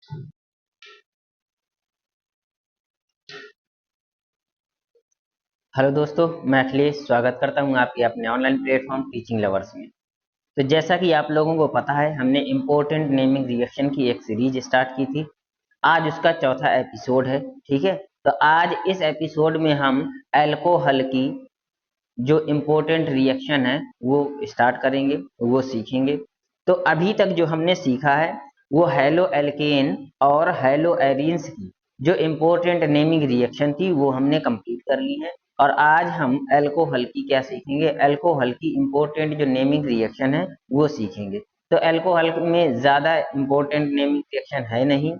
Hello दोस्तों, मैं अखिलेश स्वागत करता हूं आपके अपने ऑनलाइन प्लेटफॉर्म टीचिंग लवर्स में। तो जैसा कि आप लोगों को पता है, हमने इम्पोर्टेंट नेमिंग रिएक्शन की एक सीरीज स्टार्ट की थी। आज उसका चौथा एपिसोड है। ठीक है, तो आज इस एपिसोड में हम अल्कोहल की जो इम्पोर्टेंट रिएक्शन है वो स्टार्ट करेंगे, वो सीखेंगे। तो अभी तक जो हमने सीखा है वो हेलो एल्केन और हेलो एरीन्स की जो इम्पोर्टेंट नेमिंग रिएक्शन थी वो हमने कंप्लीट कर ली है। और आज हम अल्कोहल की क्या सीखेंगे, अल्कोहल की इम्पोर्टेंट जो नेमिंग रिएक्शन है वो सीखेंगे। तो अल्कोहल में ज्यादा इम्पोर्टेंट नेमिंग रिएक्शन है नहीं,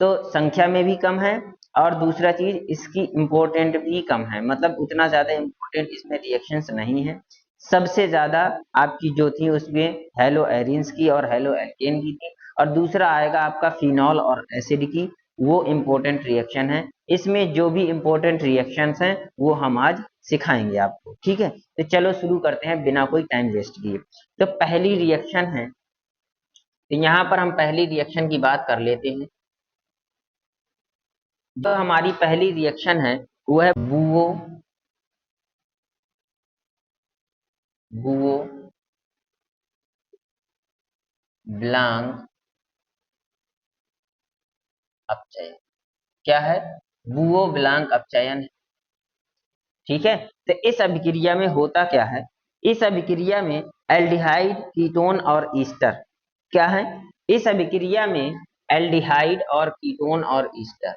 तो संख्या में भी कम है, और दूसरा चीज इसकी इम्पोर्टेंट भी कम है, मतलब उतना ज्यादा इम्पोर्टेंट इसमें रिएक्शंस नहीं है। सबसे ज्यादा आपकी जो थी उसमें हेलो एरिन्स की और हेलो एल्केन की थी, और दूसरा आएगा आपका फिनॉल और एसिड की, वो इम्पोर्टेंट रिएक्शन है। इसमें जो भी इम्पोर्टेंट रिएक्शंस हैं वो हम आज सिखाएंगे आपको। ठीक है, तो चलो शुरू करते हैं बिना कोई टाइम वेस्ट किए। तो पहली रिएक्शन है, तो यहाँ पर हम पहली रिएक्शन की बात कर लेते हैं। जो हमारी पहली रिएक्शन है वो है बुओ बुओ ब्लांक अपचयन। क्या है? बुओ ब्लांक अपचयन। ठीक है, तो इस अभिक्रिया में होता क्या है, इस अभिक्रिया में एल्डिहाइड कीटोन और ईस्टर क्या है, इस अभिक्रिया में एल्डिहाइड और कीटोन और ईस्टर,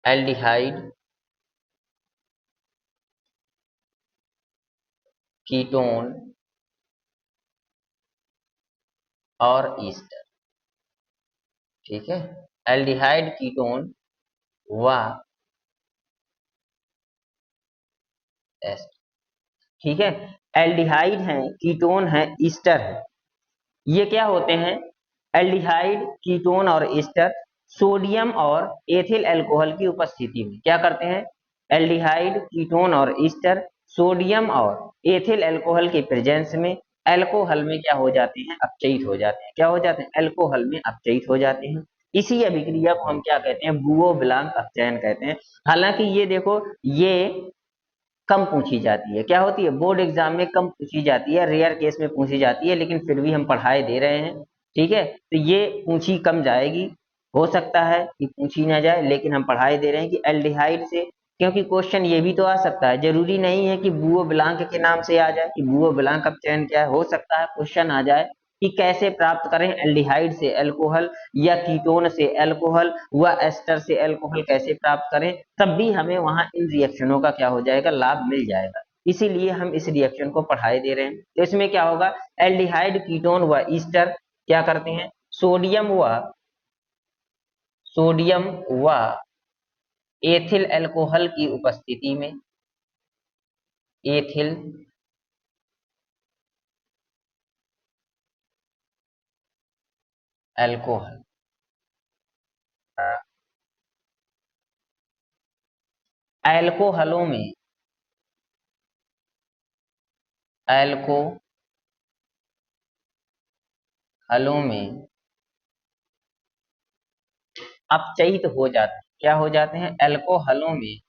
एल्डिहाइड कीटोन और ईस्टर। ठीक है, एल्डिहाइड कीटोन व एस्टर। ठीक है, एल्डिहाइड है, कीटोन है, ईस्टर है। ये क्या होते हैं? एल्डिहाइड कीटोन और ईस्टर सोडियम और एथिल अल्कोहल की उपस्थिति में क्या करते हैं? एल्डिहाइड कीटोन और ईस्टर सोडियम और एथिल अल्कोहल के प्रेजेंस में अल्कोहल में क्या हो जाते हैं? अपचयित हो जाते हैं। क्या हो जाते हैं? अल्कोहल में अपचयित हो जाते हैं। इसी अभिक्रिया को हम क्या कहते हैं? बुओ ब्लांक अपचयन कहते हैं। हालांकि ये देखो, ये कम पूछी जाती है। क्या होती है? बोर्ड एग्जाम में कम पूछी जाती है, रेयर केस में पूछी जाती है, लेकिन फिर भी हम पढ़ाए दे रहे हैं। ठीक है, तो ये पूछी कम जाएगी, हो सकता है कि पूछी ना जाए, लेकिन हम पढ़ाए दे रहे हैं कि एल्डिहाइड से। क्योंकि क्वेश्चन ये भी तो आ सकता है, जरूरी नहीं है कि बुओ ब्लांक के नाम से आ जाए कि बुओ ब्लांक अपचयन क्या है। हो सकता है क्वेश्चन आ जाए कि कैसे प्राप्त करें एल्डिहाइड से अल्कोहल, या कीटोन से अल्कोहल, व एस्टर से अल्कोहल कैसे प्राप्त करें, तब भी हमें वहां इन रिएक्शनों का क्या हो जाएगा? लाभ मिल जाएगा। इसीलिए हम इस रिएक्शन को पढ़ाई दे रहे हैं। तो इसमें क्या होगा? एल्डिहाइड कीटोन व ईस्टर क्या करते हैं? सोडियम व एथिल अल्कोहल की उपस्थिति में, एथिल अल्कोहल, अल्कोहलों में, अल्कोहलों में अपचयित हो जाते हैं। क्या हो जाते हैं? अल्कोहलों में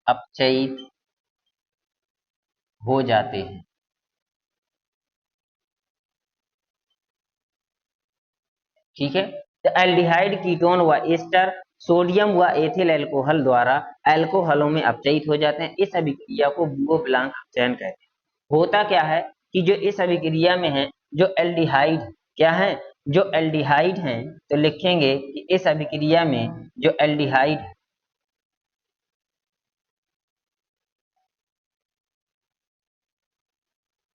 अपचयित हो जाते हैं। ठीक है, तो एल्डिहाइड कीटोन व एस्टर सोडियम व एथिल अल्कोहल द्वारा अल्कोहलों में अपचयित हो जाते हैं। इस अभिक्रिया को बुओ ब्लांक अपचयन कहते हैं। होता क्या है कि जो इस अभिक्रिया में है, जो एल्डिहाइड क्या है, जो एल्डिहाइड हैं, तो लिखेंगे कि इस अभिक्रिया में जो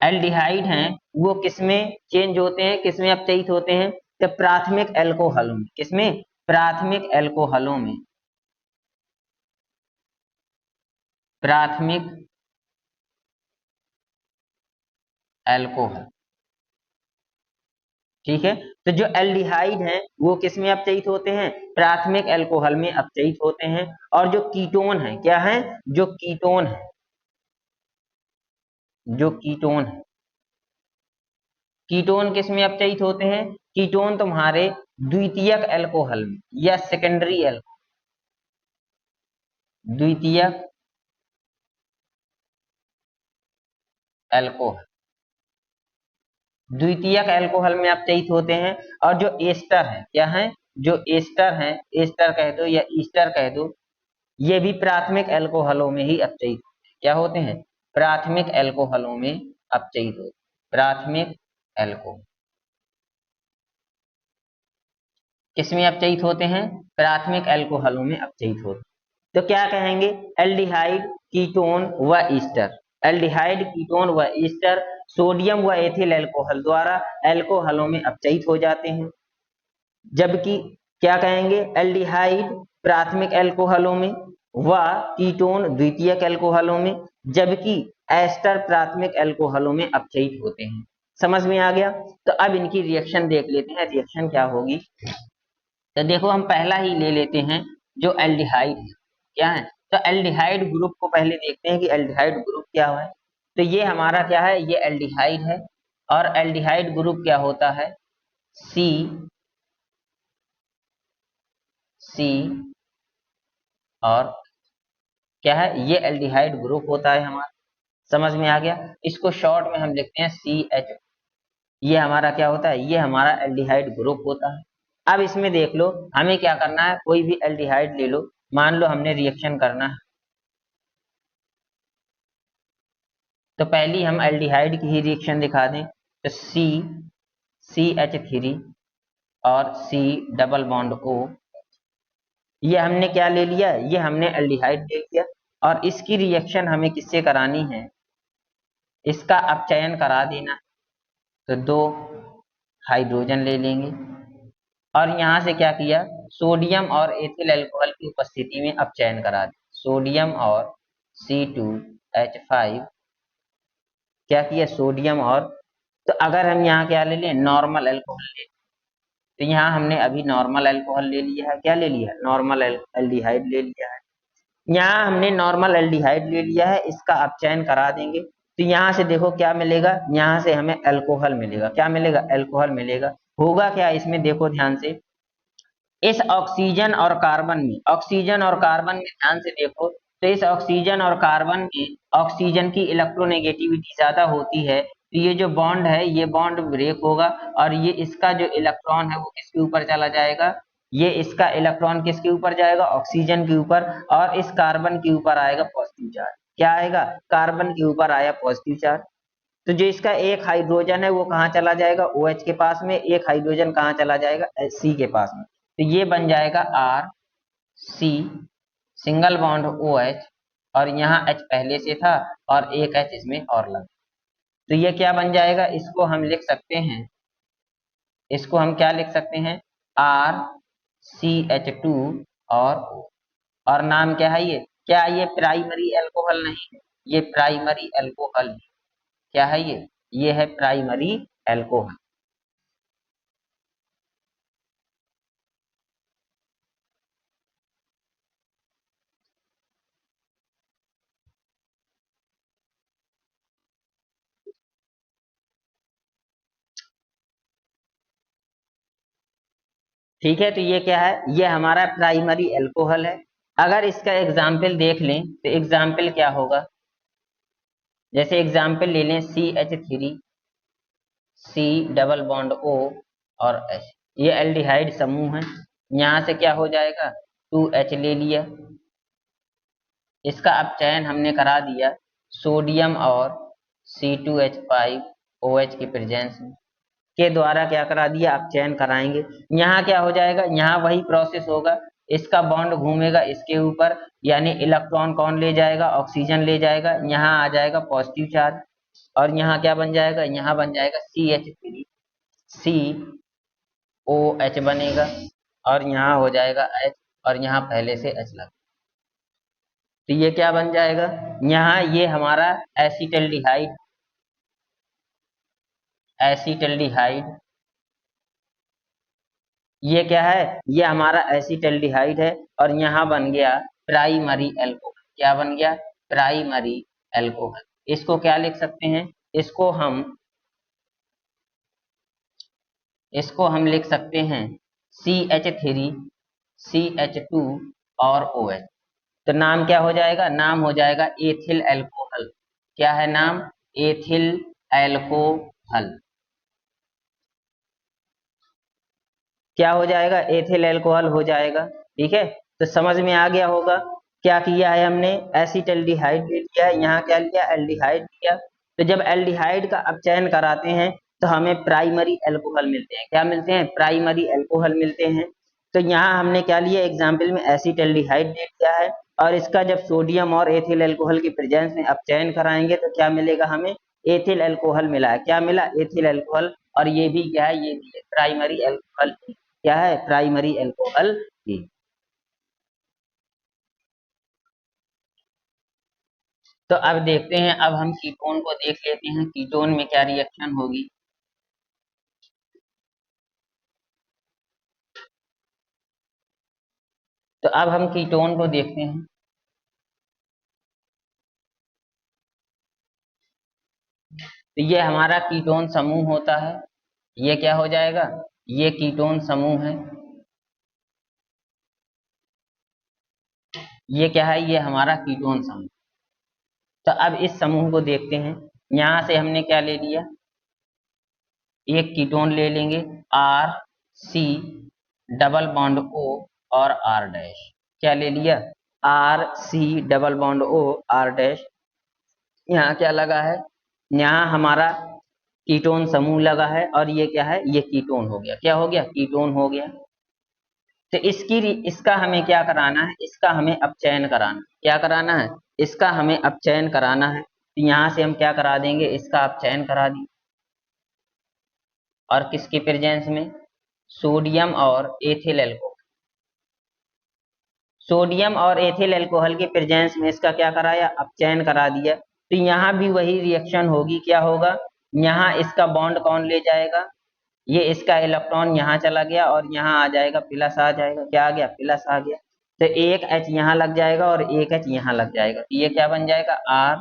एल्डिहाइड हैं वो किसमें चेंज होते हैं, किसमें अपचयित होते हैं? तो प्राथमिक अल्कोहलों में। किसमें? प्राथमिक अल्कोहलों में, प्राथमिक अल्कोहल। ठीक है। तो जो एल्डिहाइड हैं वो किस में अपचयित होते हैं? प्राथमिक अल्कोहल में अपचयित होते हैं। और जो कीटोन है क्या है? जो कीटोन है, जो कीटोन है, कीटोन किस में अपचयित होते हैं? कीटोन तुम्हारे द्वितीयक अल्कोहल में या सेकेंडरी द्वितीयक अल्कोहल, द्वितीयक अल्कोहल में अपचयित होते हैं। और जो एस्टर है क्या है? जो एस्टर है, एस्टर कह दो या ईस्टर कह दो, ये भी प्राथमिक अल्कोहलों में ही अपचयित होते हैं। क्या होते हैं? प्राथमिक अल्कोहलों में अपचयित होते हैं। प्राथमिक अल्कोहल किसमें अपचयित होते हैं? प्राथमिक अल्कोहलों में अपचयित होते हैं। तो क्या कहेंगे? एल्डिहाइड, कीटोन व ईस्टर। एल्डिहाइड, कीटोन व ईस्टर सोडियम व एथिल अल्कोहल द्वारा अल्कोहलों में अपचयित हो जाते हैं। जबकि क्या कहेंगे? एल्डिहाइड प्राथमिक अल्कोहलों में व कीटोन द्वितीयक अल्कोहलों में, जबकि एस्टर प्राथमिक अल्कोहलों में अपचयित होते हैं। समझ में आ गया? तो अब इनकी रिएक्शन देख लेते हैं, रिएक्शन क्या होगी। तो देखो हम पहला ही ले लेते हैं जो एल्डिहाइड है। क्या है? तो एल्डिहाइड ग्रुप को पहले देखते हैं कि एल्डिहाइड ग्रुप क्या है। तो ये हमारा क्या है? ये एल्डिहाइड है। और एल्डिहाइड ग्रुप क्या होता है? सी, सी और क्या है? ये एल्डिहाइड ग्रुप होता है हमारा। समझ में आ गया? इसको शॉर्ट में हम लिखते हैं CH। ये हमारा क्या होता है? ये हमारा एल्डिहाइड ग्रुप होता है। अब इसमें देख लो, हमें क्या करना है? कोई भी एल्डिहाइड ले लो, मान लो हमने रिएक्शन करना है। तो पहली हम एल्डिहाइड की ही रिएक्शन दिखा दें। तो CH3 और C डबल बॉन्ड O, ये हमने क्या ले लिया? ये हमने एल्डिहाइड ले लिया। और इसकी रिएक्शन हमें किससे करानी है? इसका अपचयन करा देना। तो 2 हाइड्रोजन ले लेंगे और यहाँ से क्या किया? सोडियम और एथिल अल्कोहल की उपस्थिति में अपचयन करा दिया। सोडियम और C2H5, क्या किया? सोडियम और, तो अगर हम यहाँ क्या ले लें? नॉर्मल अल्कोहल ले, तो यहाँ हमने अभी नॉर्मल अल्कोहल ले लिया है। क्या ले लिया? नॉर्मल एल्डिहाइड ले लिया है। यहाँ हमने नॉर्मल एल्डिहाइड ले लिया है, इसका अपचयन करा देंगे। तो यहाँ से देखो क्या मिलेगा? यहाँ से हमें अल्कोहल मिलेगा। क्या मिलेगा? अल्कोहल मिलेगा। होगा क्या इसमें? देखो ध्यान से, इस ऑक्सीजन और कार्बन में, ऑक्सीजन और कार्बन में ध्यान से देखो, तो इस ऑक्सीजन और कार्बन में ऑक्सीजन की इलेक्ट्रोनेगेटिविटी ज्यादा होती है। तो ये जो बॉन्ड है ये बॉन्ड ब्रेक होगा और ये इसका जो इलेक्ट्रॉन है वो किसके ऊपर चला जाएगा? ये इसका इलेक्ट्रॉन किसके ऊपर जाएगा? ऑक्सीजन के ऊपर। और इस कार्बन के ऊपर आएगा पॉजिटिव चार्ज। क्या आएगा? कार्बन के ऊपर आया पॉजिटिव चार्ज। तो जो इसका एक हाइड्रोजन है वो कहाँ चला जाएगा? OH के पास में। एक हाइड्रोजन कहाँ चला जाएगा? C के पास में। तो ये बन जाएगा RC, सिंगल बॉन्ड OH, और यहाँ H पहले से था और एक H इसमें और लगा। तो ये क्या बन जाएगा? इसको हम लिख सकते हैं, इसको हम क्या लिख सकते हैं? RCH2 और O। और नाम क्या है ये? क्या ये प्राइमरी अल्कोहल नहीं है? ये प्राइमरी अल्कोहल है। क्या है ये? ये है प्राइमरी अल्कोहल। ठीक है। तो ये क्या है? ये हमारा प्राइमरी अल्कोहल है। अगर इसका एग्जाम्पल देख लें तो एग्जाम्पल क्या होगा? जैसे एग्जाम्पल ले लें CH3, C double bond O और H, ये एल्डिहाइड समूह है। यहाँ से क्या हो जाएगा? 2H ले लिया, इसका अपचयन हमने करा दिया सोडियम और C2H5OH की प्रेजेंस में के द्वारा। क्या करा दिया? अपचयन कराएंगे। यहाँ क्या हो जाएगा? यहाँ वही प्रोसेस होगा, इसका बॉन्ड घूमेगा इसके ऊपर, यानी इलेक्ट्रॉन कौन ले जाएगा? ऑक्सीजन ले जाएगा। यहाँ आ जाएगा पॉजिटिव चार्ज और यहाँ क्या बन जाएगा? यहाँ बन जाएगा CH3, COH बनेगा और यहाँ हो जाएगा H और यहाँ पहले से H लगा। तो ये क्या बन जाएगा? यहाँ ये हमारा एसिटल्डिहाइड, एसिटल्डिहाइड ये क्या है, ये हमारा एसिटल्डिहाइड है और यहाँ बन गया प्राइमरी एल्कोहल। क्या बन गया, प्राइमरी एल्कोहल। इसको क्या लिख सकते हैं, इसको हम लिख सकते हैं CH3 CH2 और OH। तो नाम क्या हो जाएगा, नाम हो जाएगा एथिल एल्कोहल। क्या है नाम, एथिल एल्कोहल। क्या हो जाएगा, एथिल एल्कोहल हो जाएगा। ठीक है, तो समझ में आ गया होगा क्या किया है हमने, एसिटल्डिहाइड ले लिया है, यहाँ क्या लिया, एल्डिहाइड लिया। तो जब एल्डिहाइड का अपचयन कराते हैं तो हमें प्राइमरी एल्कोहल मिलते हैं। क्या मिलते हैं, प्राइमरी एल्कोहल मिलते हैं। तो यहाँ हमने क्या लिया, एग्जाम्पल में एसिटल्डिहाइड ले लिया है, और इसका जब सोडियम और एथिल एल्कोहल की प्रेजेंस में अपचयन कराएंगे तो क्या मिलेगा हमें, एथिल एल्कोहल मिला है। क्या मिला, एथिल एल्कोहल। और ये भी क्या है, ये भी है प्राइमरी एल्कोहल। क्या है, प्राइमरी एल्कोहल की। तो अब देखते हैं, अब हम कीटोन को देख लेते हैं, कीटोन में क्या रिएक्शन होगी। तो अब हम कीटोन को देखते हैं। तो ये हमारा कीटोन समूह होता है। ये क्या हो जाएगा, ये कीटोन समूह है। ये क्या है, ये हमारा कीटोन समूह। तो अब इस समूह को देखते हैं। यहां से हमने क्या ले लिया, एक कीटोन ले लेंगे, R C double bond O और आर डैश। क्या ले लिया, R C double bond O R dash. यहाँ क्या लगा है, यहाँ हमारा कीटोन समूह लगा है, और ये क्या है, ये कीटोन हो गया। क्या हो गया, कीटोन हो गया। तो इसका हमें क्या कराना है, इसका हमें अपचयन कराना है। क्या कराना है, इसका हमें अपचयन कराना है। तो यहाँ से हम क्या करा देंगे, इसका अपचयन करा देंगे। और किसके प्रेजेंस में, सोडियम और एथिल एल्कोहल। सोडियम और एथिल एल्कोहल के प्रेजेंस में इसका क्या कराया, अपचयन करा दिया। तो यहाँ भी वही रिएक्शन होगी। क्या होगा, यहाँ इसका बॉन्ड कौन ले जाएगा, ये इसका इलेक्ट्रॉन यहाँ चला गया और यहाँ आ जाएगा प्लस, आ जाएगा। क्या आ गया, प्लस आ गया। तो एक H यहाँ लग जाएगा और एक H यहाँ लग जाएगा। तो ये क्या बन जाएगा, आर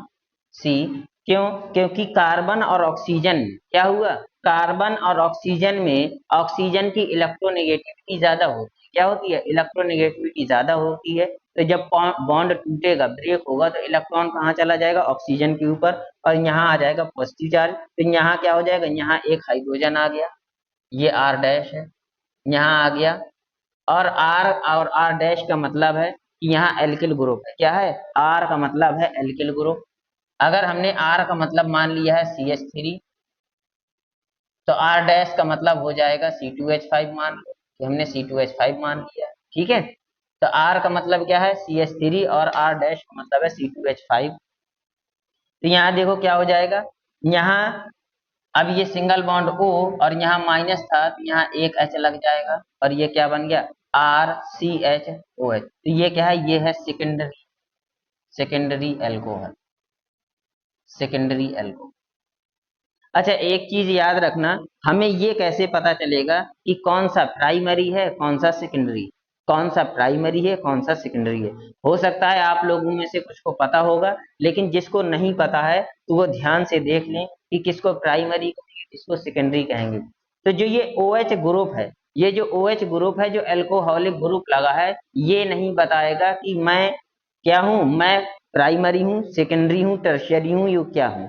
सी। क्यों, क्योंकि कार्बन और ऑक्सीजन, क्या हुआ, कार्बन और ऑक्सीजन में ऑक्सीजन की इलेक्ट्रोनेगेटिविटी ज्यादा होती है। क्या होती है, इलेक्ट्रोनेगेटिविटी ज्यादा होती है। तो जब बॉन्ड टूटेगा, ब्रेक होगा, तो इलेक्ट्रॉन कहाँ चला जाएगा, ऑक्सीजन के ऊपर, और यहाँ आ जाएगा पॉजिटिव चार्ज। तो यहाँ क्या हो जाएगा, यहाँ एक हाइड्रोजन आ गया, ये आर डैश है, यहाँ आ गया। और आर डैश का मतलब है कि यहाँ एल्किल ग्रुप है। क्या है, आर का मतलब है एल्किल ग्रुप। अगर हमने आर का मतलब मान लिया है CH3, तो आर डैश का मतलब हो जाएगा C2H5। मान लो कि हमने C2H5 मान लिया है। ठीक है, तो आर का मतलब क्या है, CH3, और आर डैश का मतलब है C2H5। तो यहाँ देखो क्या हो जाएगा, यहाँ अब ये सिंगल बॉन्ड O, और यहाँ माइनस था तो यहाँ एक H लग जाएगा, और ये क्या बन गया, RCHOH। तो ये क्या है, ये है secondary, secondary alcohol, secondary alcohol. अच्छा, एक चीज याद रखना, हमें ये कैसे पता चलेगा कि कौन सा प्राइमरी है कौन सा सेकेंडरी, कौन सा प्राइमरी है कौन सा सेकेंडरी है। हो सकता है आप लोगों में से कुछ को पता होगा, लेकिन जिसको नहीं पता है तो वो ध्यान से देख लें कि किसको प्राइमरी कहेंगे, किसको सेकेंडरी कहेंगे। तो जो ये OH ग्रुप है, ये जो OH ग्रुप है, जो एल्कोहलिक ग्रुप लगा है, ये नहीं बताएगा कि मैं क्या हूं, मैं प्राइमरी हूं, सेकेंडरी हूं, टर्शियरी हूं, यू क्या हूं।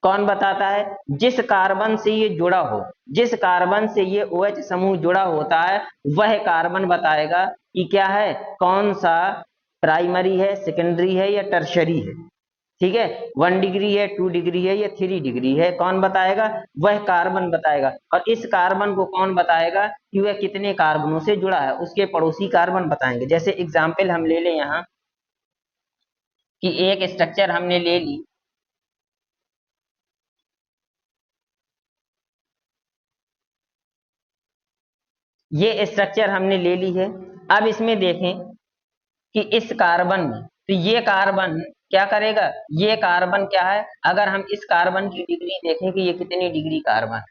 कौन बताता है, जिस कार्बन से ये जुड़ा हो, जिस कार्बन से ये OH समूह जुड़ा होता है, वह कार्बन बताएगा कि क्या है, कौन सा प्राइमरी है, सेकेंडरी है, या टर्शरी है। ठीक है, 1 डिग्री है, 2 डिग्री है, या 3 डिग्री है, कौन बताएगा, वह कार्बन बताएगा। और इस कार्बन को कौन बताएगा कि वह कितने कार्बनों से जुड़ा है, उसके पड़ोसी कार्बन बताएंगे। जैसे एग्जाम्पल हम ले लें यहाँ, कि एक स्ट्रक्चर हमने ले ली, ये स्ट्रक्चर हमने ले ली है। अब इसमें देखें कि इस कार्बन में, तो ये कार्बन क्या करेगा, ये कार्बन क्या है, अगर हम इस कार्बन की डिग्री देखें कि ये कितनी डिग्री कार्बन है,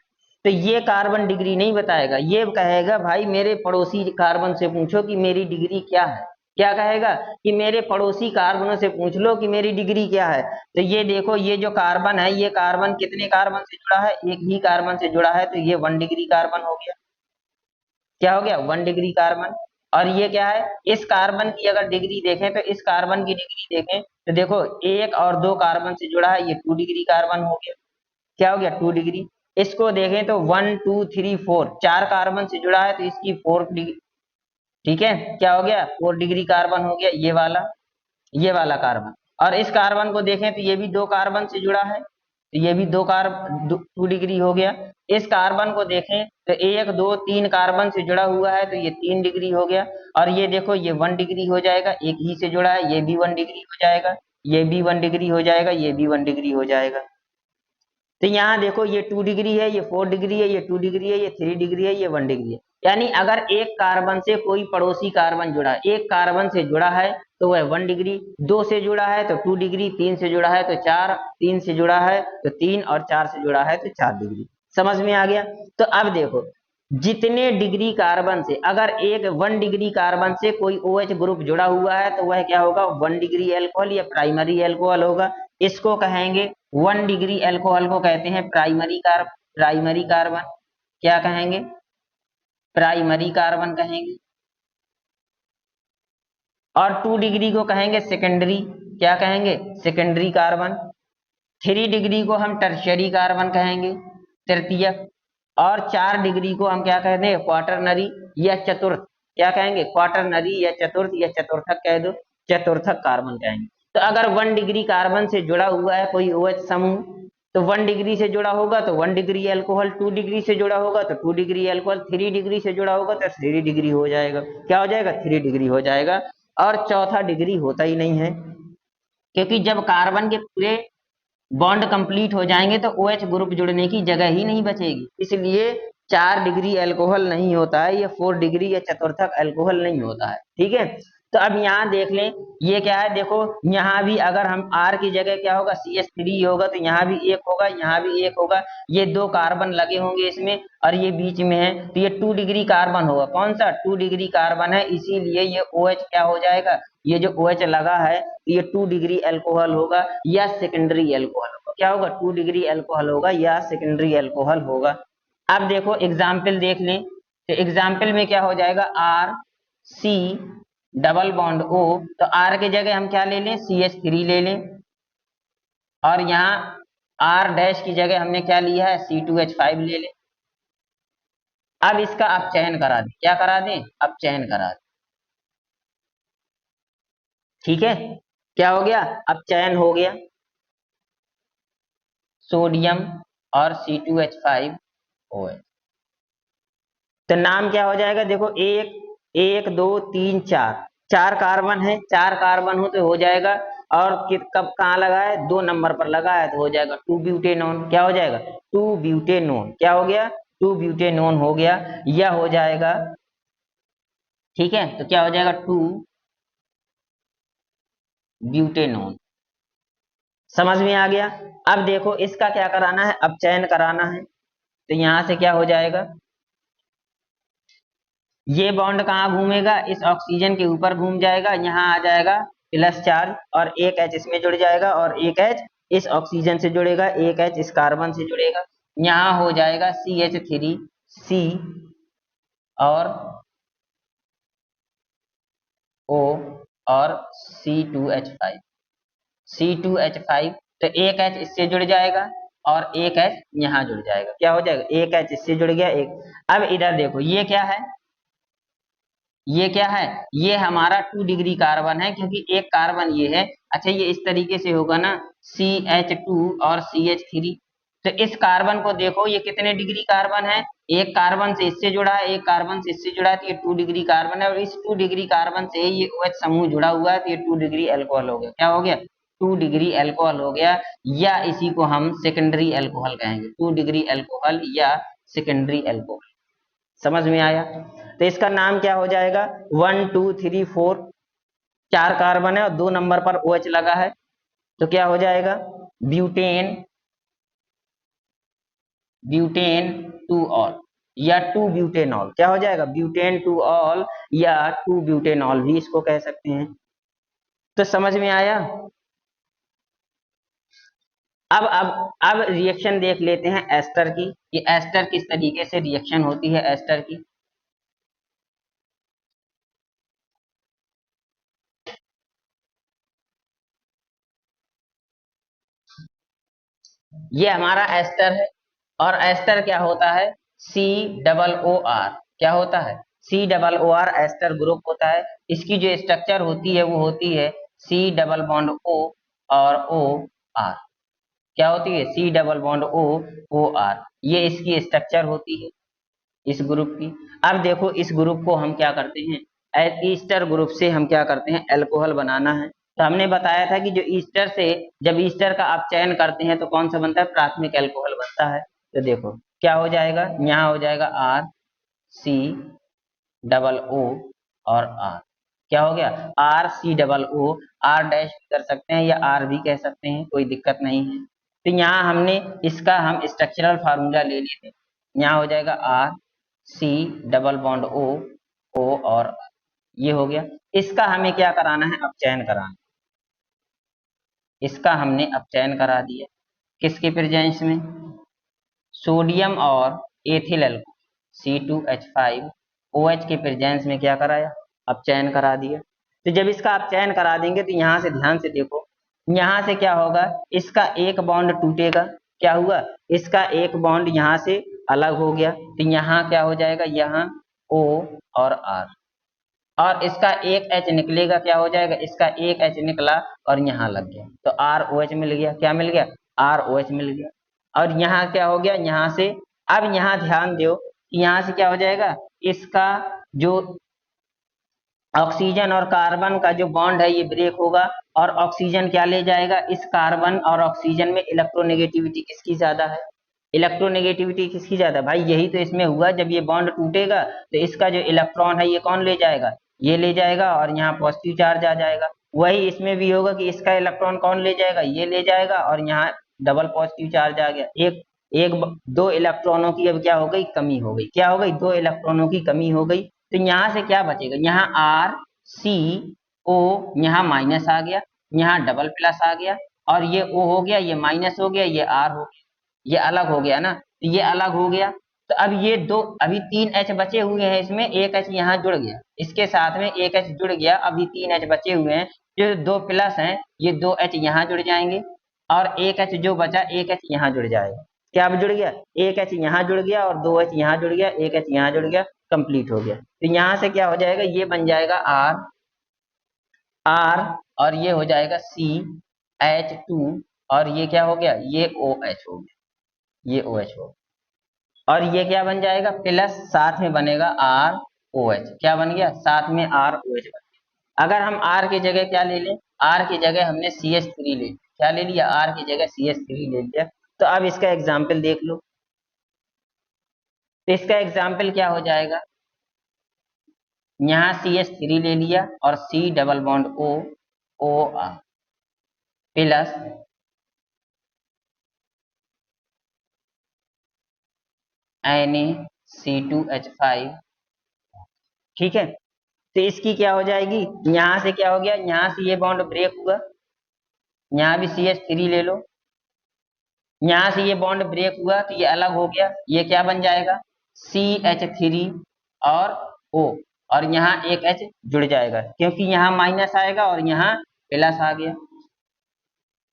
तो ये कार्बन डिग्री नहीं बताएगा, ये कहेगा भाई मेरे पड़ोसी कार्बन से पूछो कि मेरी डिग्री क्या है। क्या कहेगा कि मेरे पड़ोसी कार्बनों से पूछ लो कि मेरी डिग्री क्या है। तो ये देखो, ये जो कार्बन है, ये कार्बन कितने कार्बन से जुड़ा है, एक ही कार्बन से जुड़ा है, तो ये 1 डिग्री कार्बन हो गया। क्या हो गया, 1 डिग्री कार्बन। और ये क्या है, इस कार्बन की अगर डिग्री देखें, तो इस कार्बन की डिग्री देखें तो देखो, एक और दो कार्बन से जुड़ा है, ये 2 डिग्री कार्बन हो गया। क्या हो गया, 2 डिग्री। इसको देखें तो 1 2 3 4, 4 कार्बन से जुड़ा है, तो इसकी 4 डिग्री। ठीक है, क्या हो गया, 4 डिग्री कार्बन हो गया ये वाला कार्बन। और इस कार्बन को देखें तो ये भी 2 कार्बन से जुड़ा है, तो ये भी 2 डिग्री हो गया। इस कार्बन को देखें तो 1 2 3 कार्बन से जुड़ा हुआ है, तो ये 3 डिग्री हो गया। और ये देखो, ये 1 डिग्री हो जाएगा, एक ही से जुड़ा है, ये भी 1 डिग्री हो जाएगा, ये भी 1 डिग्री हो जाएगा, ये भी 1 डिग्री हो जाएगा। तो यहाँ देखो, ये 2 डिग्री है, ये 4 डिग्री है, ये 2 डिग्री है, ये 3 डिग्री है, ये 1 डिग्री है। यानी अगर एक कार्बन से कोई पड़ोसी कार्बन जुड़ा है, एक कार्बन से जुड़ा है तो वह 1 डिग्री, दो से जुड़ा है तो 2 डिग्री, तीन से जुड़ा है तो 4, तीन से जुड़ा है तो 3, और 4 से जुड़ा है तो 4 डिग्री। समझ में आ गया। तो अब देखो, जितने डिग्री कार्बन से अगर एक 1 डिग्री कार्बन से कोई OH ग्रुप जुड़ा हुआ है, तो वह क्या होगा, 1 डिग्री एल्कोहल या प्राइमरी एल्कोहल होगा। इसको कहेंगे 1 डिग्री एल्कोहल को कहते हैं प्राइमरी कार्बन। क्या कहेंगे, प्राइमरी कार्बन कहेंगे। और 2 डिग्री को कहेंगे सेकेंडरी। क्या कहेंगे, सेकेंडरी कार्बन। 3 डिग्री को हम टर्शियरी कार्बन कहेंगे, तृतीयक। और 4 डिग्री को हम क्या कहते हैं, क्वाटरनरी या चतुर्थ। क्या कहेंगे, क्वाटरनरी या चतुर्थ या चतुर्थक कह दो, चतुर्थक कार्बन कहेंगे। तो अगर 1 डिग्री कार्बन से जुड़ा हुआ है कोई OH समूह, तो 1 डिग्री से जुड़ा होगा तो 1 डिग्री एल्कोहल, 2 डिग्री से जुड़ा होगा तो 2 डिग्री एल्कोहल, 3 डिग्री से जुड़ा होगा तो 3 डिग्री हो जाएगा। क्या हो जाएगा, 3 डिग्री हो जाएगा। और चौथा डिग्री होता ही नहीं है, क्योंकि जब कार्बन के पूरे बॉन्ड कंप्लीट हो जाएंगे तो OH ग्रुप जुड़ने की जगह ही नहीं बचेगी, इसलिए 4 डिग्री एल्कोहल नहीं होता है, ये 4 डिग्री या चतुर्थक एल्कोहल नहीं होता है। ठीक है, तो अब यहाँ देख लें, ये क्या है, देखो यहाँ भी अगर हम R की जगह क्या होगा, CH3 होगा, तो यहाँ भी एक होगा, यहाँ भी एक होगा, ये 2 कार्बन लगे होंगे इसमें, और ये बीच में है, तो ये 2 डिग्री कार्बन होगा। कौन सा, 2 डिग्री कार्बन है, इसीलिए ये OH क्या हो जाएगा, ये जो OH लगा है ये 2 डिग्री एल्कोहल होगा या सेकेंडरी एल्कोहल होगा। क्या होगा, 2 डिग्री एल्कोहल होगा या सेकेंडरी एल्कोहल होगा। अब देखो एग्जाम्पल देख लें, तो एग्जाम्पल में क्या हो जाएगा, RC डबल बॉन्ड O, तो R के जगह हम क्या ले लें, CH3 ले लें। और यहाँ R डैश की जगह हमने क्या लिया है, C2H5 ले लें। अब इसका आप चयन करा दें, क्या करा दें, अब चयन करा दें। ठीक है, क्या हो गया, अब चयन हो गया, सोडियम और C2H5OH। तो नाम क्या हो जाएगा, देखो, एक, 1 2 3 4, 4 कार्बन है, 4 कार्बन हो तो हो जाएगा। और कब कहाँ लगा है, 2 नंबर पर लगा है, तो हो जाएगा 2 ब्यूटेनॉन। क्या हो जाएगा, 2 ब्यूटेनॉन। क्या हो गया, 2 ब्यूटेनॉन हो गया, यह हो जाएगा। ठीक है, तो क्या हो जाएगा, 2 ब्यूटेनॉन। समझ में आ गया। अब देखो इसका क्या कराना है, अब चयन कराना है, तो यहां से क्या हो जाएगा, ये बॉन्ड कहाँ घूमेगा, इस ऑक्सीजन के ऊपर घूम जाएगा, यहाँ आ जाएगा प्लस चार्ज, और एक H इसमें जुड़ जाएगा, और एक H इस ऑक्सीजन से जुड़ेगा, एक H इस कार्बन से जुड़ेगा, यहाँ हो जाएगा CH3C और O और C2H5। तो एक H इससे जुड़ जाएगा और एक H यहाँ जुड़ जाएगा। क्या हो जाएगा, एक H इससे जुड़ गया, एक। अब इधर देखो, ये क्या है, ये क्या है, ये हमारा 2 डिग्री कार्बन है, क्योंकि एक कार्बन ये है। अच्छा, ये इस तरीके से होगा ना, CH2 और CH3। तो इस कार्बन को देखो, ये कितने डिग्री कार्बन है, एक कार्बन से इससे जुड़ा है, एक कार्बन से इससे जुड़ा है, तो ये 2 डिग्री कार्बन है। और इस 2 डिग्री कार्बन से ये OH समूह जुड़ा हुआ है, तो ये 2 डिग्री एल्कोहल हो गया। क्या हो गया, 2 डिग्री एल्कोहल हो गया, या इसी को हम सेकेंडरी एल्कोहल कहेंगे, 2 डिग्री एल्कोहल या सेकेंडरी एल्कोहल। समझ में आया। तो इसका नाम क्या हो जाएगा, 1 2 3 4, 4 कार्बन है और 2 नंबर पर OH लगा है, तो क्या हो जाएगा, ब्यूटेन, ब्यूटेन टू ऑल या टू ब्यूटेनॉल, क्या हो जाएगा, ब्यूटेन टू ऑल या टू ब्यूटेनॉल भी इसको कह सकते हैं। तो समझ में आया। अब रिएक्शन देख लेते हैं एस्टर की, कि एस्टर किस तरीके से रिएक्शन होती है एस्टर की। ये हमारा एस्टर है, और एस्टर क्या होता है, सी डबल ओ आर, क्या होता है, C double O R ester group होता है। इसकी जो स्ट्रक्चर होती है वो होती है सी डबल बॉन्ड ओ और ओ आर, क्या होती है, C double bond O O R, ये इसकी स्ट्रक्चर होती है इस ग्रुप की। अब देखो इस ग्रुप को हम क्या करते हैं, ईस्टर ग्रुप से हम क्या करते हैं, अल्कोहल बनाना है। तो हमने बताया था कि जो ईस्टर से, जब ईस्टर का आप चयन करते हैं तो कौन सा बनता है, प्राथमिक अल्कोहल बनता है। तो देखो क्या हो जाएगा, यहाँ हो जाएगा आर सी डबल ओ और आर, क्या हो गया, R C double O, R dash भी कर सकते हैं या आर भी कह सकते हैं, कोई दिक्कत नहीं है। तो यहाँ हमने इसका हम स्ट्रक्चरल फार्मूला ले लेते हैं, यहाँ हो जाएगा R C double bond O O और R, ये हो गया। इसका हमें क्या कराना है, अपचयन कराना, इसका हमने अपचयन करा दिया, किसके प्रेजेंस में, सोडियम और एथिल अल्कोहल C2H5OH के प्रेजेंस में क्या कराया, अपचयन करा दिया। तो जब इसका अपचयन करा देंगे तो यहाँ से ध्यान से देखो, यहाँ से क्या होगा, इसका एक बॉन्ड टूटेगा, क्या हुआ, इसका एक बॉन्ड यहाँ से अलग हो गया, तो यहाँ क्या हो जाएगा, यहाँ O और R, और इसका एक H निकलेगा, क्या हो जाएगा, इसका एक H निकला और यहाँ लग गया, तो ROH मिल गया, क्या मिल गया, ROH मिल गया। और यहाँ क्या हो गया, यहाँ से, अब यहाँ ध्यान दो, यहाँ से क्या हो जाएगा, इसका जो ऑक्सीजन और कार्बन का जो बॉन्ड है ये ब्रेक होगा, और ऑक्सीजन क्या ले जाएगा, इस कार्बन और ऑक्सीजन में इलेक्ट्रोनेगेटिविटी किसकी ज्यादा है, इलेक्ट्रोनेगेटिविटी किसकी ज्यादा, भाई यही तो इसमें हुआ, जब ये बॉन्ड टूटेगा तो इसका जो इलेक्ट्रॉन है ये कौन ले जाएगा, ये ले जाएगा, और यहाँ पॉजिटिव चार्ज आ जाएगा। वही इसमें भी होगा कि इसका इलेक्ट्रॉन कौन ले जाएगा, ये ले जाएगा, और यहाँ डबल पॉजिटिव चार्ज आ गया, एक एक दो इलेक्ट्रॉनों की अब क्या हो गई, कमी हो गई, क्या हो गई, दो इलेक्ट्रॉनों की कमी हो गई। तो यहाँ से क्या बचेगा, यहाँ आर सी ओ, यहाँ माइनस आ गया, यहाँ डबल प्लस आ गया, और ये ओ हो गया, ये माइनस हो गया, ये आर हो गया, ये अलग हो गया ना, तो ये अलग हो गया। तो अब ये दो, अभी तीन एच बचे हुए हैं, इसमें एक एच यहाँ जुड़ गया, इसके साथ में एक एच जुड़ गया, अभी तीन एच बचे हुए हैं, जो दो प्लस हैं ये दो एच यहाँ जुड़ जाएंगे, और एक एच जो बचा एक एच यहाँ जुड़ जाएगा, क्या अब जुड़ गया, एक एच यहाँ जुड़ गया और दो एच यहाँ जुड़ गया, एक एच यहाँ जुड़ गया, कंप्लीट हो गया। तो यहाँ से क्या हो जाएगा, ये बन जाएगा आर आर, और ये हो जाएगा CH2, और ये क्या हो गया, ये OH हो गया, ये OH हो गया, और ये क्या बन जाएगा, प्लस साथ में बनेगा ROH, क्या बन गया, साथ में ROH बन गया। अगर हम R की जगह क्या ले लें, R की जगह हमने CH3 ले लिया, क्या ले लिया, R की जगह CH3 ले लिया। तो अब इसका एग्जाम्पल देख लो, तो इसका एग्जाम्पल क्या हो जाएगा, यहाँ CH3 ले लिया और C double bond O O R plus Na C2H5, ठीक है। तो इसकी क्या हो जाएगी, यहाँ से क्या हो गया, यहाँ से ये बॉन्ड ब्रेक हुआ, यहाँ भी CH3 ले लो, यहाँ से ये बॉन्ड ब्रेक हुआ तो ये अलग हो गया, ये क्या बन जाएगा, CH3 और O, और यहाँ एक H जुड़ जाएगा, क्योंकि यहाँ माइनस आएगा और यहाँ प्लस आ गया,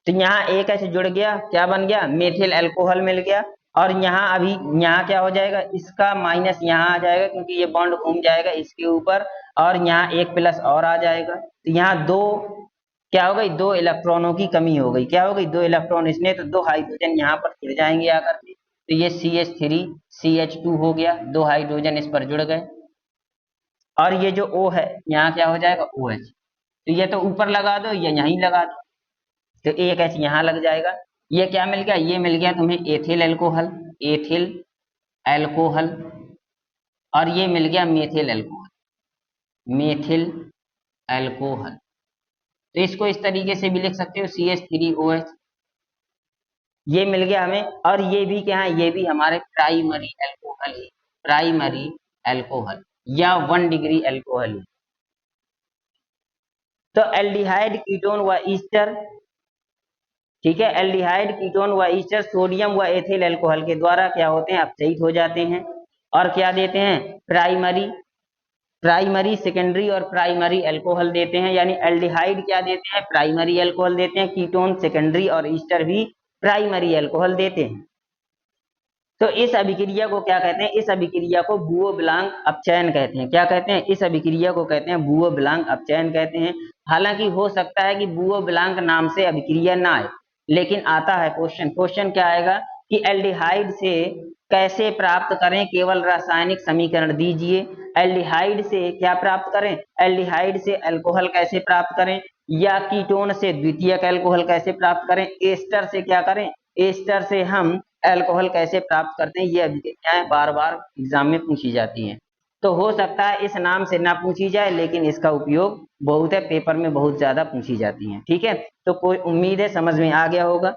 तो यहाँ एक H जुड़ गया, क्या बन गया, मेथिल अल्कोहल मिल गया। और यहाँ अभी यहाँ क्या हो जाएगा, इसका माइनस यहाँ आ जाएगा, क्योंकि ये बॉन्ड घूम जाएगा इसके ऊपर, और यहाँ एक प्लस और आ जाएगा, तो यहाँ दो क्या हो गई, दो इलेक्ट्रॉनों की कमी हो गई, क्या हो गई, दो इलेक्ट्रॉन इसने, तो दो हाइड्रोजन यहाँ पर जुड़ जाएंगे आकर के, तो ये CH3 CH2 हो गया, दो हाइड्रोजन इस पर जुड़ गए, और ये जो O है यहाँ क्या हो जाएगा, OH, तो ये तो ऊपर लगा दो या यहीं लगा दो, तो एक एच यहाँ लग जाएगा। ये क्या मिल गया, ये मिल गया तुम्हें एथिल अल्कोहल, एथिल अल्कोहल, और ये मिल गया मेथिल अल्कोहल, मेथिल अल्कोहल। तो इसको इस तरीके से भी लिख सकते हो CH3OH, ये मिल गया हमें। और ये भी क्या है, ये भी हमारे प्राइमरी एल्कोहल है, प्राइमरी एल्कोहल या 1 डिग्री एल्कोहल है। तो एल्डिहाइड कीटोन व ईस्टर, ठीक है, एल्डिहाइड कीटोन व ईस्टर सोडियम व एथिल अल्कोहल के द्वारा क्या होते हैं, अपचयित हो जाते हैं और क्या देते हैं, प्राइमरी प्राइमरी सेकेंडरी और प्राइमरी अल्कोहल देते हैं। यानी एल्डिहाइड क्या देते हैं, प्राइमरी अल्कोहल देते हैं, कीटोन सेकेंडरी और ईस्टर भी प्राइमरी अल्कोहल देते हैं। तो इस अभिक्रिया को क्या कहते हैं, इस अभिक्रिया को बुओ ब्लांक अपचयन कहते हैं। क्या कहते हैं, इस अभिक्रिया को कहते हैं बुओ ब्लांक अपचयन कहते हैं। हालांकि हो सकता है कि बुओ ब्लांक नाम से अभिक्रिया ना आए, लेकिन आता है क्वेश्चन। क्वेश्चन क्या आएगा कि एल्डिहाइड से कैसे प्राप्त करें, केवल रासायनिक समीकरण दीजिए। एल्डिहाइड से क्या प्राप्त करें, एल्डिहाइड से अल्कोहल कैसे प्राप्त करें, या कीटोन से द्वितीयक अल्कोहल कैसे प्राप्त करें, एस्टर से क्या करें, एस्टर से हम अल्कोहल कैसे प्राप्त करते हैं। ये अभिक्रियाएं बार बार एग्जाम में पूछी जाती हैं। तो हो सकता है इस नाम से ना पूछी जाए, लेकिन इसका उपयोग बहुत है, पेपर में बहुत ज्यादा पूछी जाती हैं। ठीक है, तो कोई उम्मीद है समझ में आ गया होगा।